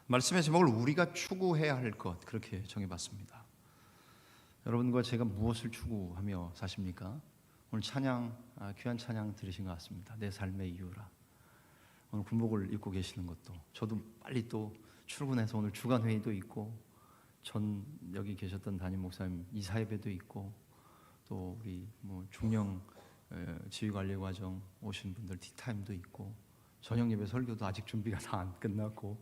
말씀의 제목을 우리가 추구해야 할 것, 그렇게 정해봤습니다. 여러분과 제가 무엇을 추구하며 사십니까? 오늘 찬양, 귀한 찬양 들으신 것 같습니다. 내 삶의 이유라. 오늘 군복을 입고 계시는 것도, 저도 빨리 또 출근해서 오늘 주간 회의도 있고, 전 여기 계셨던 담임 목사님 이사예배도 있고, 또 우리 중령 지휘관리과정 오신 분들 티타임도 있고, 저녁 예배 설교도 아직 준비가 다 안 끝났고,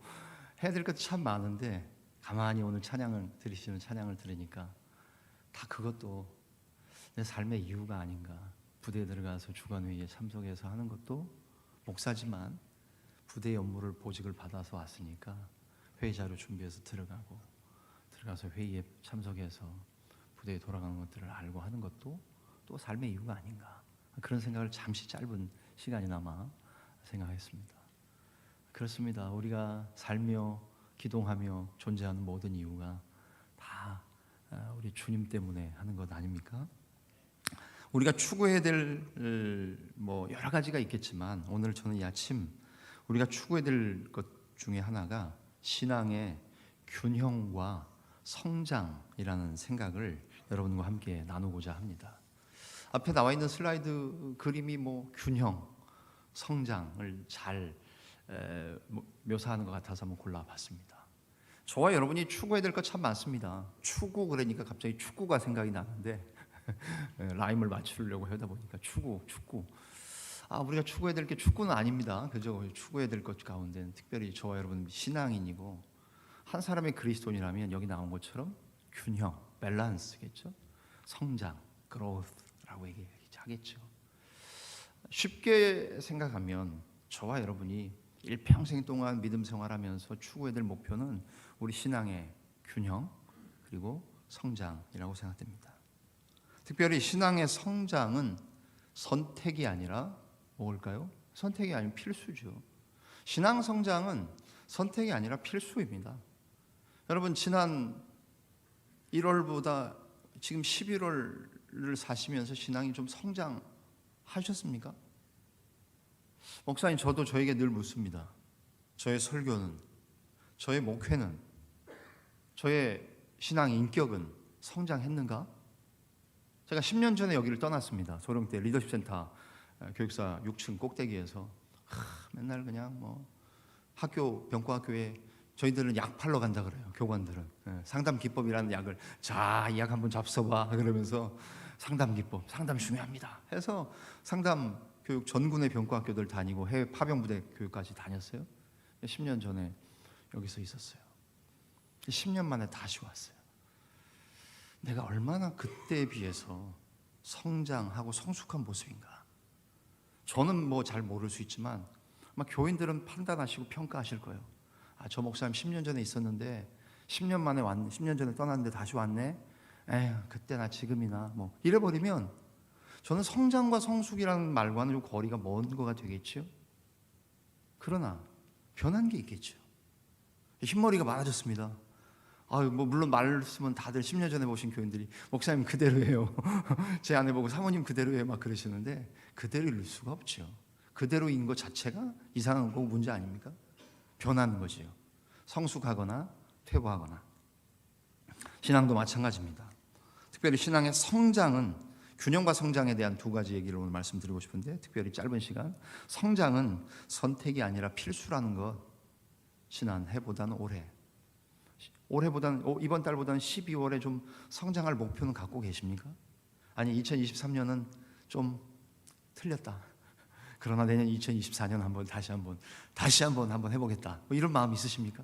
해야 될 것도 참 많은데 가만히 오늘 찬양을 들으시는 찬양을 들으니까 다 그것도 내 삶의 이유가 아닌가. 부대에 들어가서 주간회의에 참석해서 하는 것도 목사지만 부대의 업무를 보직을 받아서 왔으니까 회의 자료 준비해서 들어가서 회의에 참석해서 부대에 돌아가는 것들을 알고 하는 것도 또 삶의 이유가 아닌가. 그런 생각을 잠시 짧은 시간이나마 생각했습니다. 그렇습니다. 우리가 살며 기동하며 존재하는 모든 이유가 다 우리 주님 때문에 하는 것 아닙니까? 우리가 추구해야 될 여러 가지가 있겠지만, 오늘 저는 이 아침 우리가 추구해야 될 것 중에 하나가 신앙의 균형과 성장이라는 생각을 여러분과 함께 나누고자 합니다. 앞에 나와 있는 슬라이드 그림이 균형, 성장을 잘 묘사하는 것 같아서 한번 골라봤습니다. 저와 여러분이 추구해야 될 것 참 많습니다. 추구 그러니까 갑자기 축구가 생각이 나는데 라임을 맞추려고 하다 보니까 축구. 우리가 추구해야 될 게 축구는 아닙니다. 그죠? 추구해야 될 것 가운데는 특별히 저와 여러분 신앙인이고 한 사람의 그리스도인이라면 여기 나온 것처럼 균형, 밸런스겠죠? 성장, growth라고 얘기하겠죠. 쉽게 생각하면 저와 여러분이 일평생 동안 믿음 생활하면서 추구해야 될 목표는 우리 신앙의 균형 그리고 성장이라고 생각됩니다. 특별히 신앙의 성장은 선택이 아니라 뭘까요? 선택이 아니면 필수죠. 신앙 성장은 선택이 아니라 필수입니다. 여러분, 지난 1월보다 지금 11월을 사시면서 신앙이 좀 성장하셨습니까? 목사님, 저도 저에게 늘 묻습니다. 저의 설교는, 저의 목회는, 저의 신앙 인격은 성장했는가? 제가 10년 전에 여기를 떠났습니다. 소령대 리더십 센터 교육사 6층 꼭대기에서 맨날 그냥 학교 병과학교에 저희들은 약 팔러 간다 그래요. 교관들은 상담 기법이라는 약을 이 약 한번 잡숴봐 그러면서 상담 기법, 상담 중요합니다 해서 상담 교육 전군의 병과학교들 다니고 해외 파병부대 교육까지 다녔어요. 10년 전에 여기서 있었어요. 10년 만에 다시 왔어요. 내가 얼마나 그때에 비해서 성장하고 성숙한 모습인가. 저는 잘 모를 수 있지만 아마 교인들은 판단하시고 평가하실 거예요. 저 목사님 10년 전에 있었는데 10년 전에 떠났는데 다시 왔네. 에휴, 그때나 지금이나 이래버리면 저는 성장과 성숙이라는 말과는 좀 거리가 먼 거가 되겠죠. 그러나 변한 게 있겠죠. 흰머리가 많아졌습니다. 물론 말씀은 다들 10년 전에 보신 교인들이 목사님 그대로예요. 제 아내 보고 사모님 그대로예요 막 그러시는데, 그대로일 수가 없죠. 그대로인 것 자체가 이상한 거고 문제 아닙니까? 변하는 거지요. 성숙하거나 퇴보하거나. 신앙도 마찬가지입니다. 특별히 신앙의 성장은 균형과 성장에 대한 두 가지 얘기를 오늘 말씀드리고 싶은데, 특별히 짧은 시간, 성장은 선택이 아니라 필수라는 것. 지난해보다는 올해보다는 이번 달보다는 12월에 좀 성장할 목표는 갖고 계십니까? 아니 2023년은 좀 틀렸다. 그러나 내년 2024년 다시 한번 해보겠다. 이런 마음 있으십니까?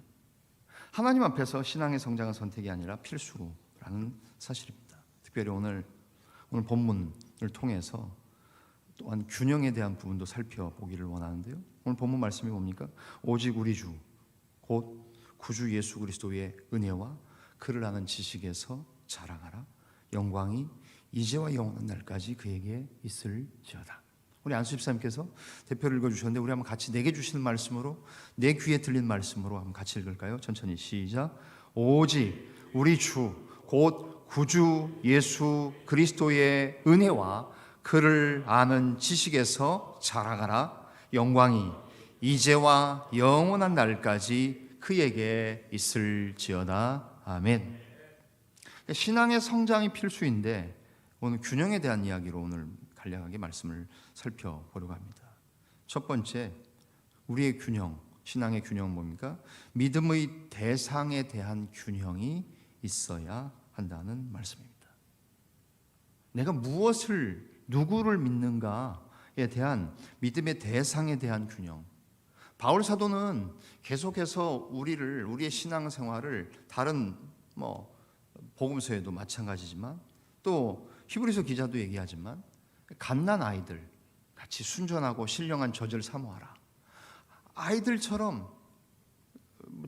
하나님 앞에서 신앙의 성장은 선택이 아니라 필수라는 사실입니다. 특별히 오늘 본문을 통해서 또한 균형에 대한 부분도 살펴보기를 원하는데요. 오늘 본문 말씀이 뭡니까? 오직 우리 주 곧 구주 예수 그리스도의 은혜와 그를 아는 지식에서 자라가라. 영광이 이제와 영원한 날까지 그에게 있을지어다. 우리 안수 집사님께서 대표를 읽어주셨는데, 우리 한번 같이 내게 주시는 말씀으로, 내 귀에 들린 말씀으로 한번 같이 읽을까요? 천천히 시작. 오직 우리 주 곧 구주 예수 그리스도의 은혜와 그를 아는 지식에서 자라가라. 영광이 이제와 영원한 날까지 그에게 있을지어다. 아멘. 신앙의 성장이 필수인데 오늘 균형에 대한 이야기로 오늘 간략하게 말씀을 살펴보려고 합니다. 첫 번째, 우리의 균형, 신앙의 균형은 뭡니까? 믿음의 대상에 대한 균형이 있어야 한다는 말씀입니다. 내가 무엇을, 누구를 믿는가에 대한 믿음의 대상에 대한 균형. 바울 사도는 계속해서 우리의 신앙생활을 다른 복음서에도 마찬가지지만 또 히브리서 기자도 얘기하지만 갓난 아이들 같이 순전하고 신령한 젖을 사모하라. 아이들처럼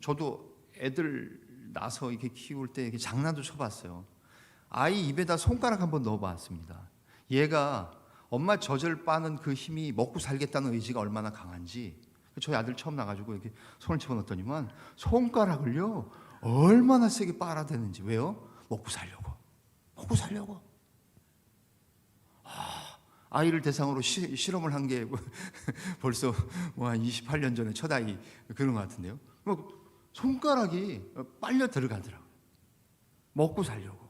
저도 애들 낳아서 이렇게 키울 때 이렇게 장난도 쳐봤어요. 아이 입에다 손가락 한번 넣어봤습니다. 얘가 엄마 젖을 빠는 그 힘이 먹고 살겠다는 의지가 얼마나 강한지 저희 아들 처음 나가지고 이렇게 손을 집어넣었더니만 손가락을요 얼마나 세게 빨아대는지. 왜요? 먹고 살려고. 아이를 대상으로 실험을 한 게 벌써 한 28년 전에 첫 아이 그런 것 같은데요. 손가락이 빨려 들어가더라고요. 먹고 살려고.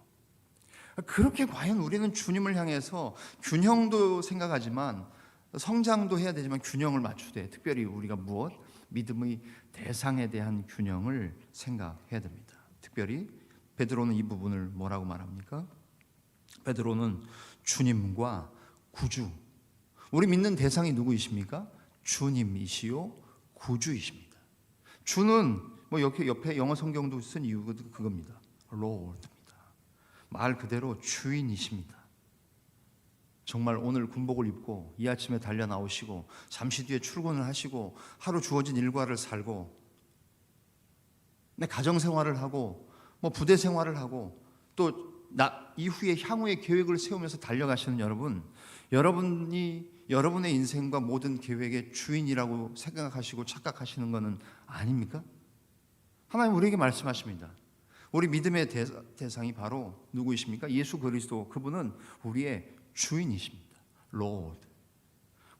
그렇게 과연 우리는 주님을 향해서 균형도 생각하지만 성장도 해야 되지만 균형을 맞추되 특별히 우리가 무엇? 믿음의 대상에 대한 균형을 생각해야 됩니다. 특별히 베드로는 이 부분을 뭐라고 말합니까? 베드로는 주님과 구주, 우리 믿는 대상이 누구이십니까? 주님이시요 구주이십니다. 주는 옆에 영어 성경도 쓴 이유가 그겁니다. Lord입니다. 말 그대로 주인이십니다. 정말 오늘 군복을 입고 이 아침에 달려 나오시고 잠시 뒤에 출근을 하시고 하루 주어진 일과를 살고 내 가정 생활을 하고 부대 생활을 하고 또 이후에 향후의 계획을 세우면서 달려가시는 여러분이 여러분의 인생과 모든 계획의 주인이라고 생각하시고 착각하시는 것은 아닙니까? 하나님 우리에게 말씀하십니다. 우리 믿음의 대상이 바로 누구이십니까? 예수 그리스도. 그분은 우리의 주인이십니다. Lord.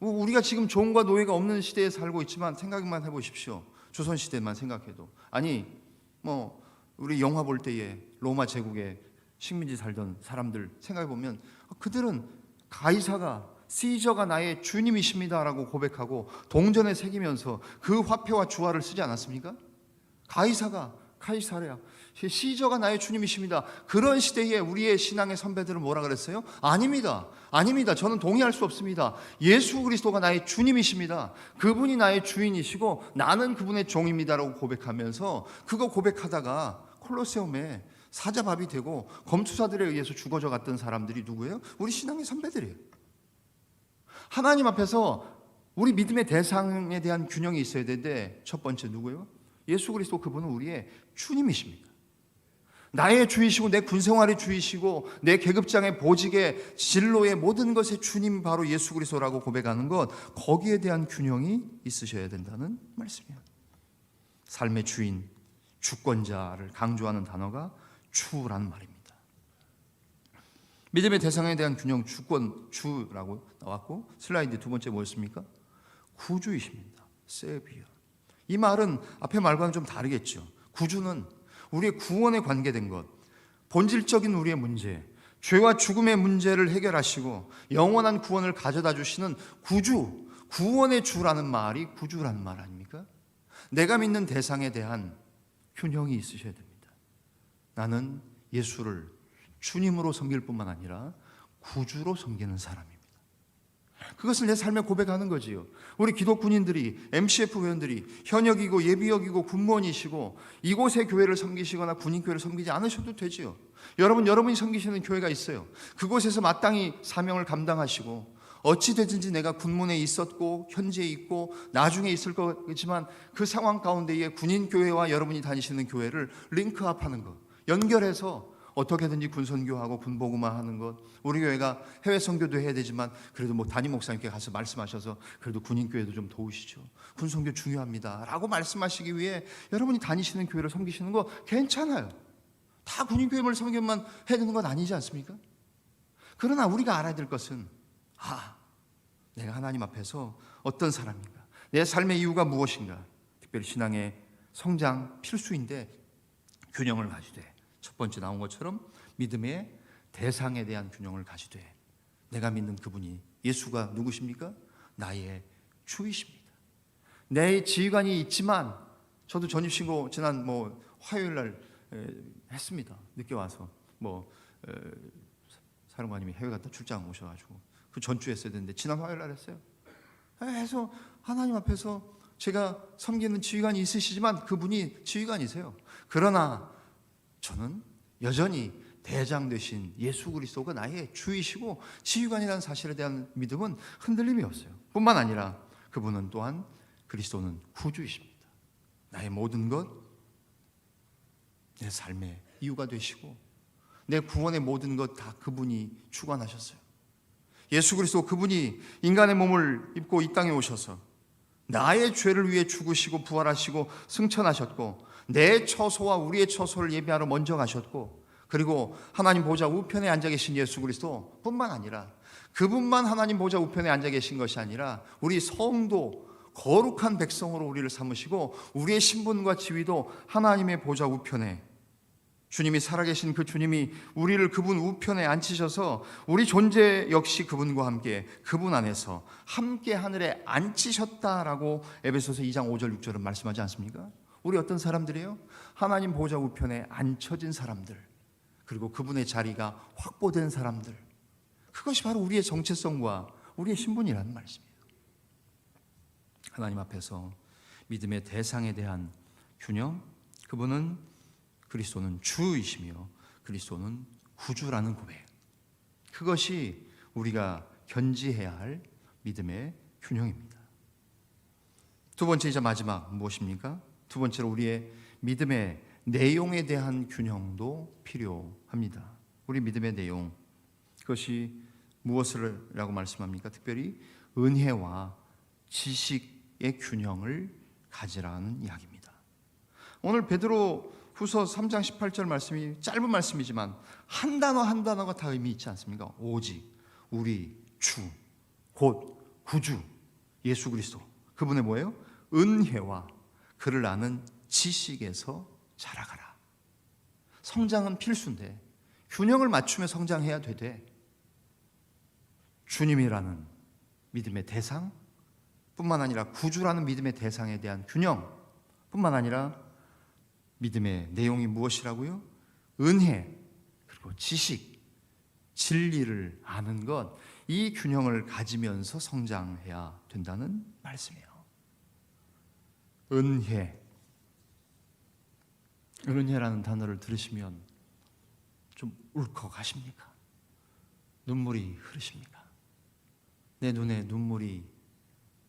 우리가 지금 종과 노예가 없는 시대에 살고 있지만 생각만 해보십시오. 조선시대만 생각해도. 아니 우리 영화 볼 때에 로마 제국에 식민지 살던 사람들 생각해보면 그들은 가이사가 시저가 나의 주님이십니다라고 고백하고 동전에 새기면서 그 화폐와 주화를 쓰지 않았습니까? 가이사가 카이사랴, 시저가 나의 주님이십니다. 그런 시대에 우리의 신앙의 선배들은 뭐라 그랬어요? 아닙니다. 저는 동의할 수 없습니다. 예수 그리스도가 나의 주님이십니다. 그분이 나의 주인이시고 나는 그분의 종입니다라고 고백하면서 그거 고백하다가 콜로세움에 사자밥이 되고 검투사들에 의해서 죽어져 갔던 사람들이 누구예요? 우리 신앙의 선배들이에요. 하나님 앞에서 우리 믿음의 대상에 대한 균형이 있어야 되는데 첫 번째 누구예요? 예수 그리스도. 그분은 우리의 주님이십니다. 나의 주이시고 내 군생활의 주이시고 내 계급장의 보직의 진로의 모든 것의 주님 바로 예수 그리스도라고 고백하는 것, 거기에 대한 균형이 있으셔야 된다는 말씀이에요. 삶의 주인, 주권자를 강조하는 단어가 주라는 말입니다. 믿음의 대상에 대한 균형, 주권, 주라고 나왔고 슬라이드 두 번째 뭐였습니까? 구주이십니다. 세비어. 이 말은 앞에 말과는 좀 다르겠죠. 구주는 우리의 구원에 관계된 것, 본질적인 우리의 문제, 죄와 죽음의 문제를 해결하시고 영원한 구원을 가져다 주시는 구주, 구원의 주라는 말이 구주라는 말 아닙니까? 내가 믿는 대상에 대한 균형이 있으셔야 됩니다. 나는 예수를 주님으로 섬길 뿐만 아니라 구주로 섬기는 사람입니다. 그것을 내 삶에 고백하는 거지요. 우리 기독군인들이, MCF 회원들이 현역이고 예비역이고 군무원이시고 이곳의 교회를 섬기시거나 군인교회를 섬기지 않으셔도 되지요. 여러분이 섬기시는 교회가 있어요. 그곳에서 마땅히 사명을 감당하시고 어찌 되든지 내가 군문에 있었고 현재 있고 나중에 있을 거지만 그 상황 가운데에 군인교회와 여러분이 다니시는 교회를 링크업하는 것, 연결해서 어떻게든지 군선교하고 군복음화하는 것, 우리 교회가 해외 선교도 해야 되지만 그래도 담임 목사님께 가서 말씀하셔서 그래도 군인교회도 좀 도우시죠. 군선교 중요합니다 라고 말씀하시기 위해 여러분이 다니시는 교회를 섬기시는 거 괜찮아요. 다 군인교회를 섬기면 해야 되는 건 아니지 않습니까? 그러나 우리가 알아야 될 것은 내가 하나님 앞에서 어떤 사람인가, 내 삶의 이유가 무엇인가, 특별히 신앙의 성장 필수인데 균형을 가지되, 첫 번째 나온 것처럼 믿음의 대상에 대한 균형을 가지되, 내가 믿는 그분이, 예수가 누구십니까? 나의 주이십니다. 내 지휘관이 있지만, 저도 전입신고 지난 화요일 날 했습니다. 늦게 와서 사령관님이 해외 갔다 출장 오셔가지고 그 전주 했어야 되는데 지난 화요일 날 했어요. 해서 하나님 앞에서 제가 섬기는 지휘관이 있으시지만 그분이 지휘관이세요. 그러나 저는 여전히 대장 되신 예수 그리스도가 나의 주이시고 지휘관이라는 사실에 대한 믿음은 흔들림이 없어요. 뿐만 아니라 그분은 또한, 그리스도는 구주이십니다. 나의 모든 것, 내 삶의 이유가 되시고 내 구원의 모든 것 다 그분이 주관하셨어요. 예수 그리스도, 그분이 인간의 몸을 입고 이 땅에 오셔서 나의 죄를 위해 죽으시고 부활하시고 승천하셨고, 내 처소와 우리의 처소를 예비하러 먼저 가셨고, 그리고 하나님 보좌 우편에 앉아 계신 예수 그리스도 뿐만 아니라, 그분만 하나님 보좌 우편에 앉아 계신 것이 아니라 우리 성도, 거룩한 백성으로 우리를 삼으시고, 우리의 신분과 지위도 하나님의 보좌 우편에, 주님이 살아계신 그 주님이 우리를 그분 우편에 앉히셔서 우리 존재 역시 그분과 함께, 그분 안에서 함께 하늘에 앉히셨다라고 에베소서 2장 5절 6절은 말씀하지 않습니까? 우리 어떤 사람들이에요? 하나님 보좌 우편에 앉혀진 사람들, 그리고 그분의 자리가 확보된 사람들, 그것이 바로 우리의 정체성과 우리의 신분이라는 말씀이에요. 하나님 앞에서 믿음의 대상에 대한 균형, 그분은, 그리스도는 주이시며 그리스도는 구주라는 고백, 그것이 우리가 견지해야 할 믿음의 균형입니다. 두 번째, 이제 마지막 무엇입니까? 두 번째로 우리의 믿음의 내용에 대한 균형도 필요합니다. 우리 믿음의 내용, 그것이 무엇이라고 말씀합니까? 특별히 은혜와 지식의 균형을 가지라는 이야기입니다. 오늘 베드로 후서 3장 18절 말씀이 짧은 말씀이지만 한 단어 한 단어가 다 의미 있지 않습니까? 오직, 우리, 주, 곧 구주 예수 그리스도, 그분의 뭐예요? 은혜와 그를 아는 지식에서 자라가라. 성장은 필수인데 균형을 맞추며 성장해야 되되, 주님이라는 믿음의 대상 뿐만 아니라 구주라는 믿음의 대상에 대한 균형 뿐만 아니라 믿음의 내용이 무엇이라고요? 은혜, 그리고 지식, 진리를 아는 것, 이 균형을 가지면서 성장해야 된다는 말씀이에요. 은혜라는 단어를 들으시면 좀 울컥하십니까? 눈물이 흐르십니까? 내 눈에 눈물이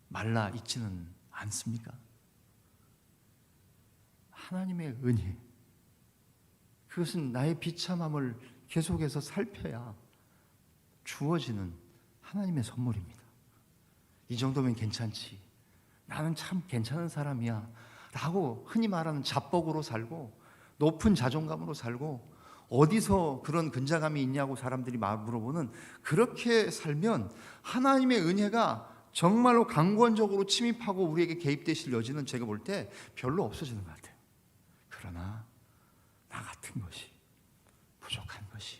말라 있지는 않습니까? 하나님의 은혜, 그것은 나의 비참함을 계속해서 살펴야 주어지는 하나님의 선물입니다. 이 정도면 괜찮지, 나는 참 괜찮은 사람이야 라고 흔히 말하는 자뻑으로 살고 높은 자존감으로 살고, 어디서 그런 근자감이 있냐고 사람들이 물어보는, 그렇게 살면 하나님의 은혜가 정말로 강권적으로 침입하고 우리에게 개입되실 여지는 제가 볼 때 별로 없어지는 것 같아요. 그러나 나 같은 것이, 부족한 것이,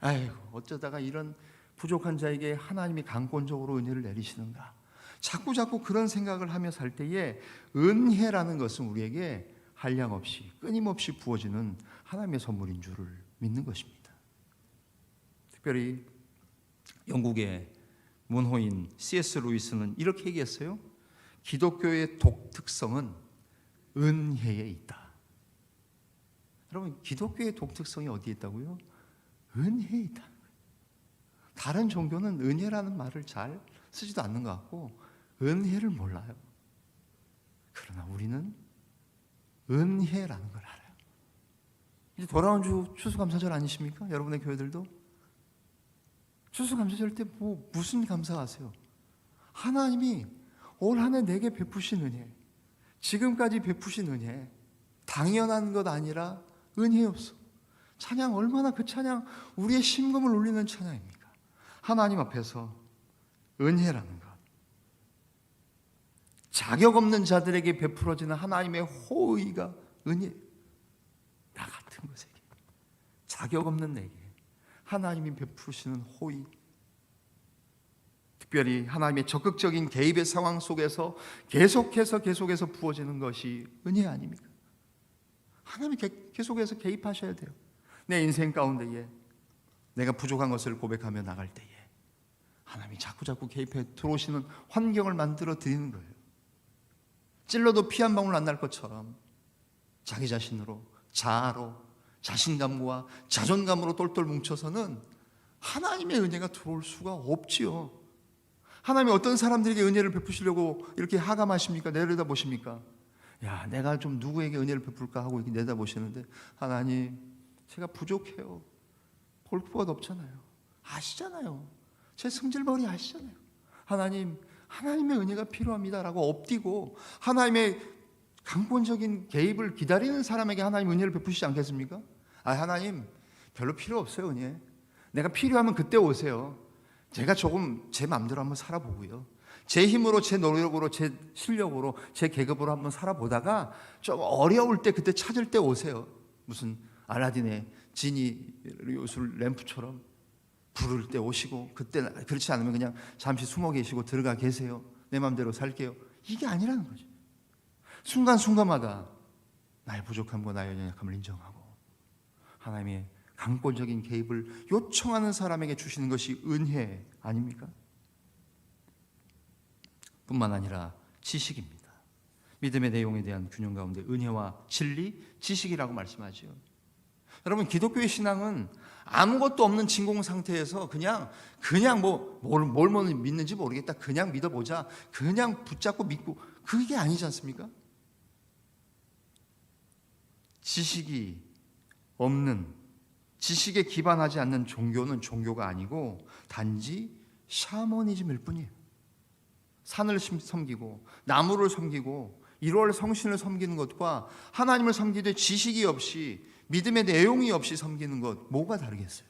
아이고 어쩌다가 이런 부족한 자에게 하나님이 강권적으로 은혜를 내리시는가, 자꾸 그런 생각을 하며 살 때에 은혜라는 것은 우리에게 한량없이 끊임없이 부어지는 하나님의 선물인 줄을 믿는 것입니다. 특별히 영국의 문호인 C.S. 루이스는 이렇게 얘기했어요. 기독교의 독특성은 은혜에 있다. 여러분, 기독교의 독특성이 어디에 있다고요? 은혜에 있다는 거예요. 다른 종교는 은혜라는 말을 잘 쓰지도 않는 것 같고 은혜를 몰라요. 그러나 우리는 은혜라는 걸 알아요. 이제 돌아온 주 추수감사절 아니십니까? 여러분의 교회들도 추수감사절 때 무슨 감사하세요? 하나님이 올 한 해 내게 베푸신 은혜, 지금까지 베푸신 은혜, 당연한 것 아니라 은혜였어. 찬양, 얼마나 그 찬양, 우리의 심금을 울리는 찬양입니까? 하나님 앞에서 은혜라는 것, 자격 없는 자들에게 베풀어지는 하나님의 호의가 은혜. 나 같은 것에게, 자격 없는 내게 하나님이 베푸시는 호의, 특별히 하나님의 적극적인 개입의 상황 속에서 계속해서 부어지는 것이 은혜 아닙니까? 하나님이 계속해서 개입하셔야 돼요. 내 인생 가운데에 내가 부족한 것을 고백하며 나갈 때에 하나님이 자꾸 개입해 들어오시는 환경을 만들어 드리는 거예요. 찔러도 피 한 방울 안 날 것처럼 자기 자신으로, 자아로, 자신감과 자존감으로 똘똘 뭉쳐서는 하나님의 은혜가 들어올 수가 없지요. 하나님이 어떤 사람들에게 은혜를 베푸시려고 이렇게 하감하십니까? 내려다보십니까? 야, 내가 좀 누구에게 은혜를 베풀까 하고 이렇게 내다보시는데, 하나님, 제가 부족해요. 볼 것도 없잖아요. 아시잖아요. 제 승질머리 아시잖아요. 하나님, 하나님의 은혜가 필요합니다라고 엎디고 하나님의 강권적인 개입을 기다리는 사람에게 하나님 은혜를 베푸시지 않겠습니까? 아, 하나님 별로 필요 없어요, 은혜. 내가 필요하면 그때 오세요. 제가 조금 제 마음대로 한번 살아보고요, 제 힘으로, 제 노력으로, 제 실력으로, 제 계급으로 한번 살아보다가 좀 어려울 때 그때 찾을 때 오세요. 무슨 알라딘의 지니 요술 램프처럼 부를 때 오시고, 그때 그렇지 않으면 그냥 잠시 숨어 계시고 들어가 계세요. 내 마음대로 살게요. 이게 아니라는 거죠. 순간순간마다 나의 부족함과 나의 연약함을 인정하고 하나님의 강권적인 개입을 요청하는 사람에게 주시는 것이 은혜 아닙니까? 뿐만 아니라 지식입니다. 믿음의 내용에 대한 균형 가운데 은혜와 진리, 지식이라고 말씀하죠. 여러분, 기독교의 신앙은 아무것도 없는 진공 상태에서 그냥 뭘 믿는지 모르겠다, 그냥 믿어보자, 그냥 붙잡고 믿고, 그게 아니지 않습니까? 지식이 없는, 지식에 기반하지 않는 종교는 종교가 아니고 단지 샤머니즘일 뿐이에요. 산을 섬기고 나무를 섬기고 1월 성신을 섬기는 것과 하나님을 섬기되 지식이 없이, 믿음의 내용이 없이 섬기는 것, 뭐가 다르겠어요?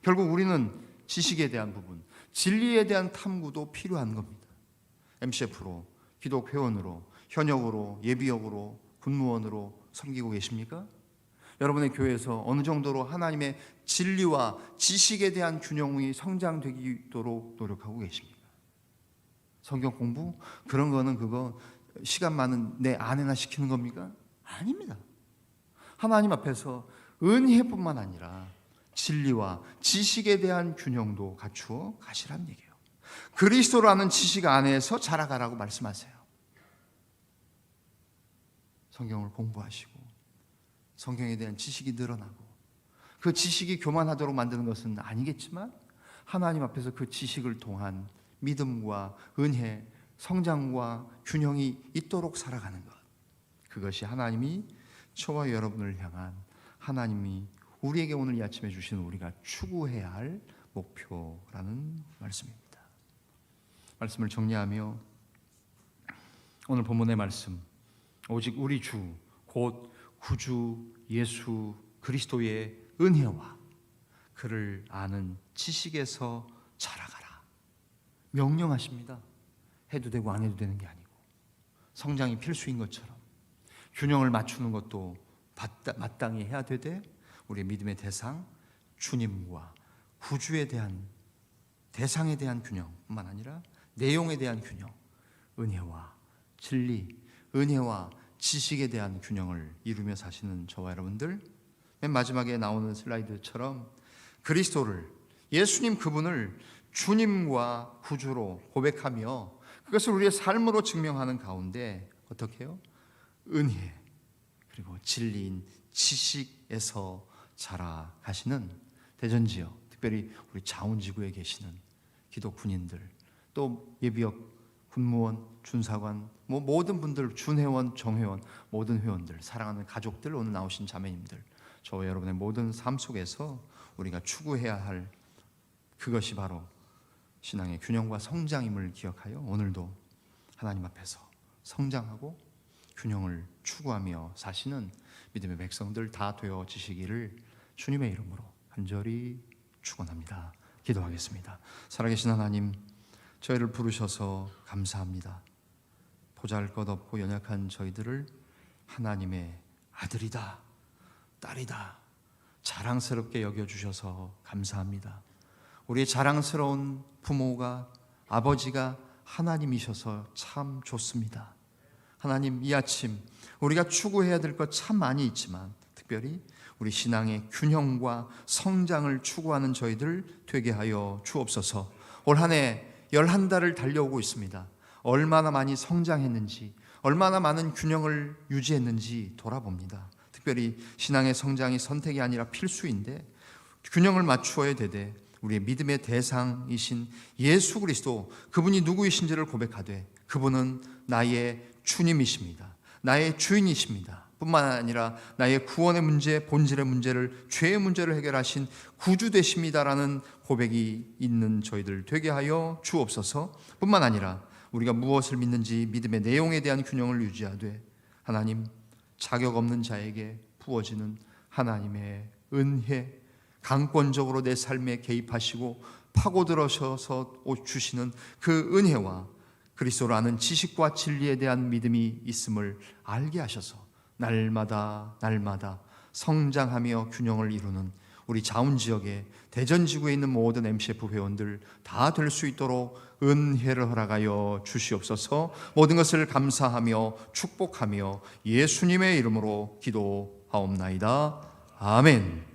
결국 우리는 지식에 대한 부분, 진리에 대한 탐구도 필요한 겁니다. MCF로, 기독 회원으로, 현역으로, 예비역으로, 군무원으로 섬기고 계십니까? 여러분의 교회에서 어느 정도로 하나님의 진리와 지식에 대한 균형이 성장되도록 노력하고 계십니까? 성경 공부? 그런 거는 그거 시간 많은 내 아내나 시키는 겁니까? 아닙니다. 하나님 앞에서 은혜뿐만 아니라 진리와 지식에 대한 균형도 갖추어 가시라는 얘기예요. 그리스도를 아는 지식 안에서 자라가라고 말씀하세요. 성경을 공부하시고 성경에 대한 지식이 늘어나고, 그 지식이 교만하도록 만드는 것은 아니겠지만 하나님 앞에서 그 지식을 통한 믿음과 은혜, 성장과 균형이 있도록 살아가는 것, 그것이 하나님이 저와 여러분을 향한, 하나님이 우리에게 오늘 이 아침에 주신 우리가 추구해야 할 목표라는 말씀입니다. 말씀을 정리하며 오늘 본문의 말씀, 오직 우리 주 곧 구주 예수 그리스도의 은혜와 그를 아는 지식에서 자라가라 명령하십니다. 해도 되고 안 해도 되는 게 아니고, 성장이 필수인 것처럼 균형을 맞추는 것도 마땅히 해야 되되, 우리의 믿음의 대상 주님과 구주에 대한, 대상에 대한 균형뿐만 아니라 내용에 대한 균형, 은혜와 진리, 은혜와 지식에 대한 균형을 이루며 사시는 저와 여러분들, 맨 마지막에 나오는 슬라이드처럼 그리스도를, 예수님 그분을 주님과 구주로 고백하며 그것을 우리의 삶으로 증명하는 가운데 어떻게 해요? 은혜 그리고 진리인 지식에서 자라가시는 대전지역, 특별히 우리 자원지구에 계시는 기독 군인들, 또 예비역 군무원, 준사관, 모든 분들, 준회원, 정회원, 모든 회원들, 사랑하는 가족들, 오늘 나오신 자매님들, 저와 여러분의 모든 삶 속에서 우리가 추구해야 할 그것이 바로 신앙의 균형과 성장임을 기억하여 오늘도 하나님 앞에서 성장하고 균형을 추구하며 사시는 믿음의 백성들 다 되어지시기를 주님의 이름으로 간절히 축원합니다. 기도하겠습니다. 살아계신 하나님, 저희를 부르셔서 감사합니다. 보잘것없고 연약한 저희들을 하나님의 아들이다, 딸이다 자랑스럽게 여겨주셔서 감사합니다. 우리의 자랑스러운 부모가, 아버지가 하나님이셔서 참 좋습니다. 하나님, 이 아침 우리가 추구해야 될 것 참 많이 있지만 특별히 우리 신앙의 균형과 성장을 추구하는 저희들 되게 하여 주옵소서. 올 한 해 11달을 달려오고 있습니다. 얼마나 많이 성장했는지, 얼마나 많은 균형을 유지했는지 돌아봅니다. 특별히 신앙의 성장이 선택이 아니라 필수인데 균형을 맞추어야 되되 우리의 믿음의 대상이신 예수 그리스도, 그분이 누구이신지를 고백하되 그분은 나의 주님이십니다. 나의 주인이십니다. 뿐만 아니라 나의 구원의 문제, 본질의 문제를, 죄의 문제를 해결하신 구주 되십니다라는 고백이 있는 저희들 되게 하여 주옵소서. 뿐만 아니라 우리가 무엇을 믿는지 믿음의 내용에 대한 균형을 유지하되 하나님, 자격 없는 자에게 부어지는 하나님의 은혜, 강권적으로 내 삶에 개입하시고 파고들어셔서 주시는 그 은혜와 그리스도를 아는 지식과 진리에 대한 믿음이 있음을 알게 하셔서 날마다 성장하며 균형을 이루는 우리 자운지역에, 대전지구에 있는 모든 MCF 회원들 다 될 수 있도록 은혜를 허락하여 주시옵소서. 모든 것을 감사하며 축복하며 예수님의 이름으로 기도하옵나이다. 아멘.